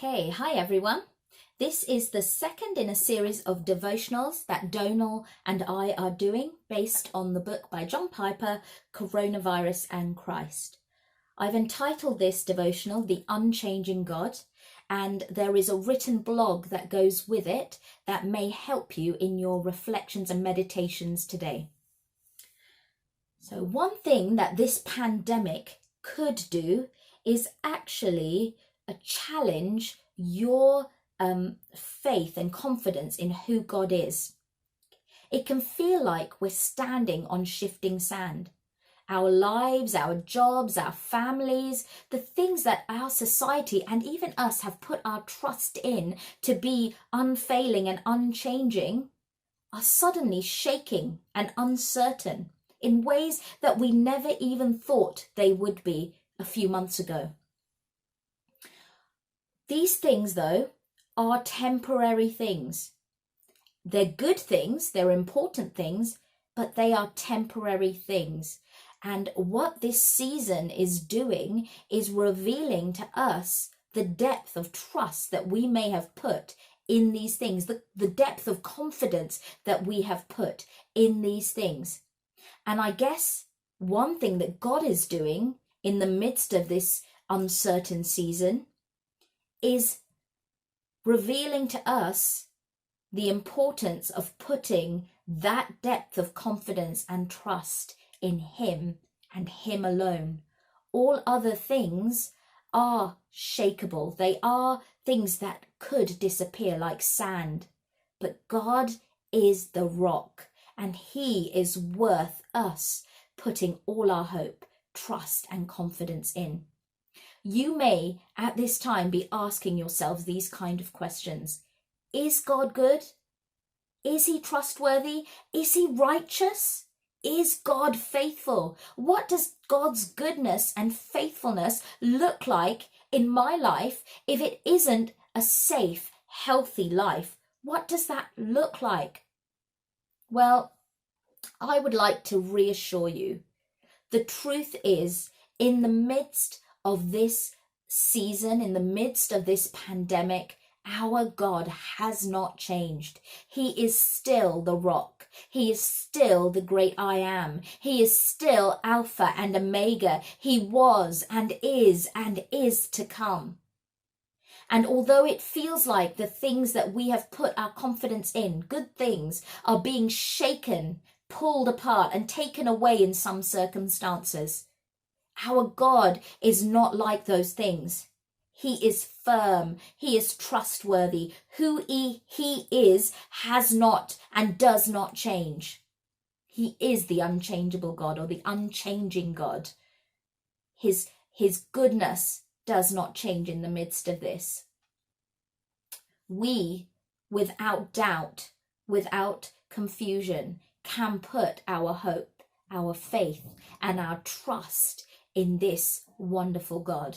Okay, hi everyone. This is the second in a series of devotionals that Donal and I are doing based on the book by John Piper, Coronavirus and Christ. I've entitled this devotional The Unchanging God, and there is a written blog that goes with it that may help you in your reflections and meditations today. So one thing that this pandemic could do is actually challenge your faith and confidence in who God is. It can feel like we're standing on shifting sand. Our lives, our jobs, our families, the things that our society and even us have put our trust in to be unfailing and unchanging are suddenly shaking and uncertain in ways that we never even thought they would be a few months ago. These things, though, are temporary things. They're good things, they're important things, but they are temporary things. And what this season is doing is revealing to us the depth of trust that we may have put in these things, the depth of confidence that we have put in these things. And I guess one thing that God is doing in the midst of this uncertain season is revealing to us the importance of putting that depth of confidence and trust in Him and Him alone. All other things are shakeable. They are things that could disappear like sand. But God is the rock, and He is worth us putting all our hope, trust, and confidence in. You may at this time be asking yourselves these kind of questions. Is God good? Is He trustworthy? Is He righteous? Is God faithful? What does God's goodness and faithfulness look like in my life if it isn't a safe, healthy life? What does that look like? Well, I would like to reassure you. The truth is, in the midst of this season, in the midst of this pandemic, our God has not changed. He is still the rock. He is still the great I am. He is still Alpha and Omega. He was and is to come. And although it feels like the things that we have put our confidence in, good things, are being shaken, pulled apart and taken away in some circumstances, our God is not like those things. He is firm. He is trustworthy. Who he is has not and does not change. He is the unchangeable God, or the unchanging God. His goodness does not change in the midst of this. We, without doubt, without confusion, can put our hope, our faith, and our trust in this wonderful God.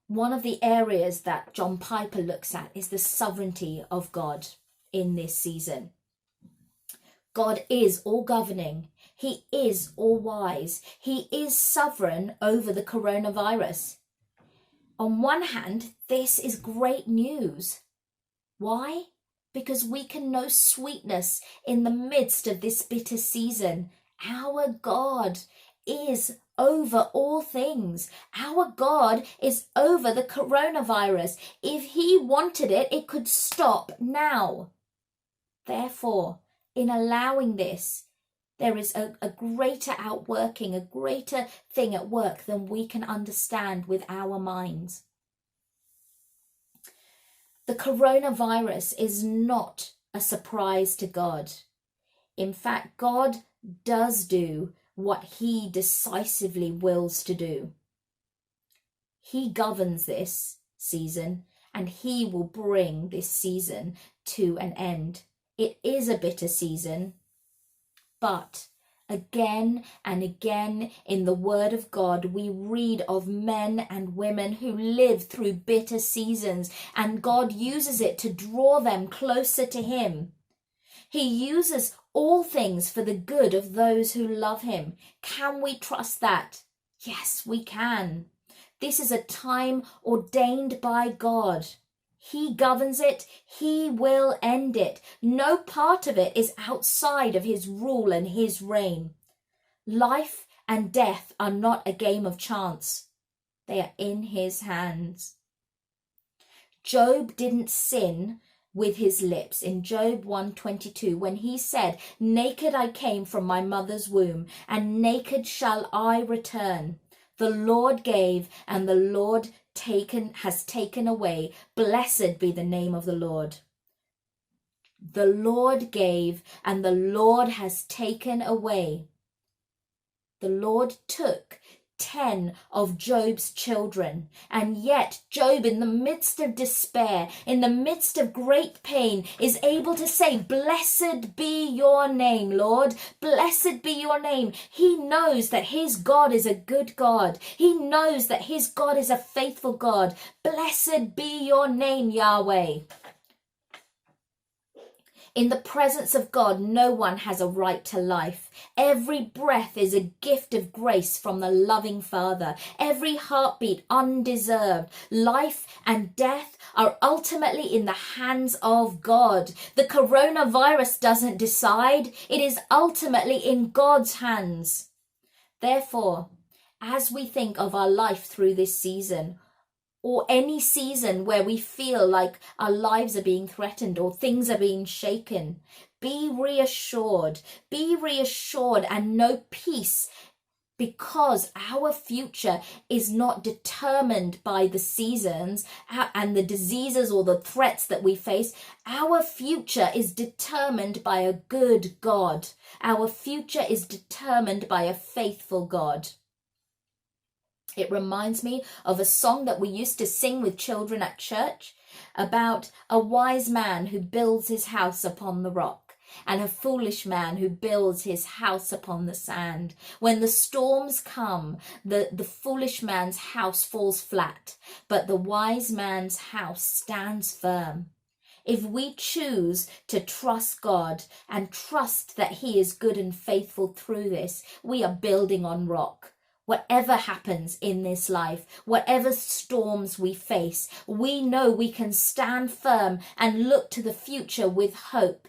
One of the areas that John Piper looks at is the sovereignty of God in this season. God is all governing. He is all wise. He is sovereign over the coronavirus. On one hand, this is great news. Why? Because we can know sweetness in the midst of this bitter season. Our God is over all things. Our God is over the coronavirus. If He wanted it, it could stop now. Therefore, in allowing this, there is a greater outworking, a greater thing at work than we can understand with our minds. The coronavirus is not a surprise to God. In fact, God does do what He decisively wills to do. He governs this season, and He will bring this season to an end. It is a bitter season, but again and again in the Word of God, we read of men and women who live through bitter seasons, and God uses it to draw them closer to Him. He uses all things for the good of those who love Him. Can we trust that? Yes, we can. This is a time ordained by God. He governs it. He will end it. No part of it is outside of his rule and his reign. Life and death are not a game of chance. They are in his hands. Job didn't sin with his lips in Job 1:22 when he said, "Naked I came from my mother's womb, and naked shall I return. The Lord gave, and the Lord has taken away. Blessed be the name of the Lord." The Lord gave, and the Lord has taken away. The Lord took 10 of Job's children, and yet Job, in the midst of despair, in the midst of great pain, is able to say, "Blessed be your name, Lord. Blessed be your name." He knows that his God is a good God. He knows that his God is a faithful God. Blessed be your name, Yahweh. In the presence of God, no one has a right to life. Every breath is a gift of grace from the loving Father. Every heartbeat undeserved. Life and death are ultimately in the hands of God. The coronavirus doesn't decide. It is ultimately in God's hands. Therefore, as we think of our life through this season, or any season where we feel like our lives are being threatened or things are being shaken, be reassured and know peace, because our future is not determined by the seasons and the diseases or the threats that we face. Our future is determined by a good God. Our future is determined by a faithful God. It reminds me of a song that we used to sing with children at church about a wise man who builds his house upon the rock and a foolish man who builds his house upon the sand. When the storms come, the foolish man's house falls flat, but the wise man's house stands firm. If we choose to trust God and trust that he is good and faithful through this, we are building on rock. Whatever happens in this life, whatever storms we face, we know we can stand firm and look to the future with hope,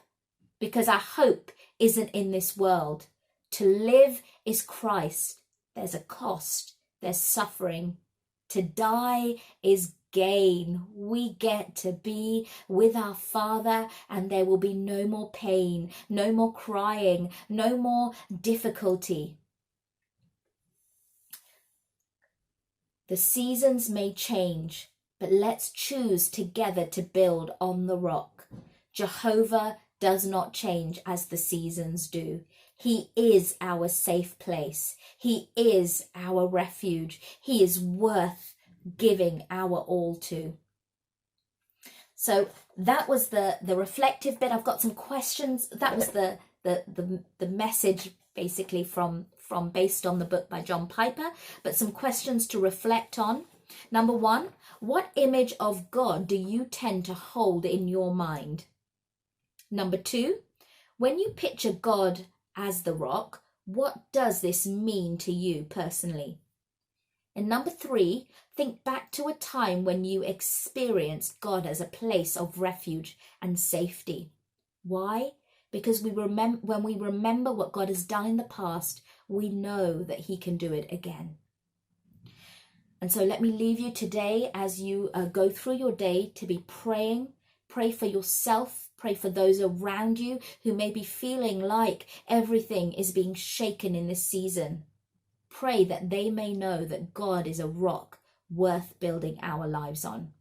because our hope isn't in this world. To live is Christ. There's a cost. There's suffering. To die is gain. We get to be with our Father, and there will be no more pain, no more crying, no more difficulty. The seasons may change, but let's choose together to build on the rock. Jehovah does not change as the seasons do. He is our safe place. He is our refuge. He is worth giving our all to. So that was the reflective bit. I've got some questions. That was the message basically from based on the book by John Piper, but some questions to reflect on. Number 1, what image of God do you tend to hold in your mind? Number 2, when you picture God as the rock, what does this mean to you personally? And number 3, think back to a time when you experienced God as a place of refuge and safety. Why? Because when we remember what God has done in the past, we know that he can do it again. And so let me leave you today as you go through your day to be praying. Pray for yourself. Pray for those around you who may be feeling like everything is being shaken in this season. Pray that they may know that God is a rock worth building our lives on.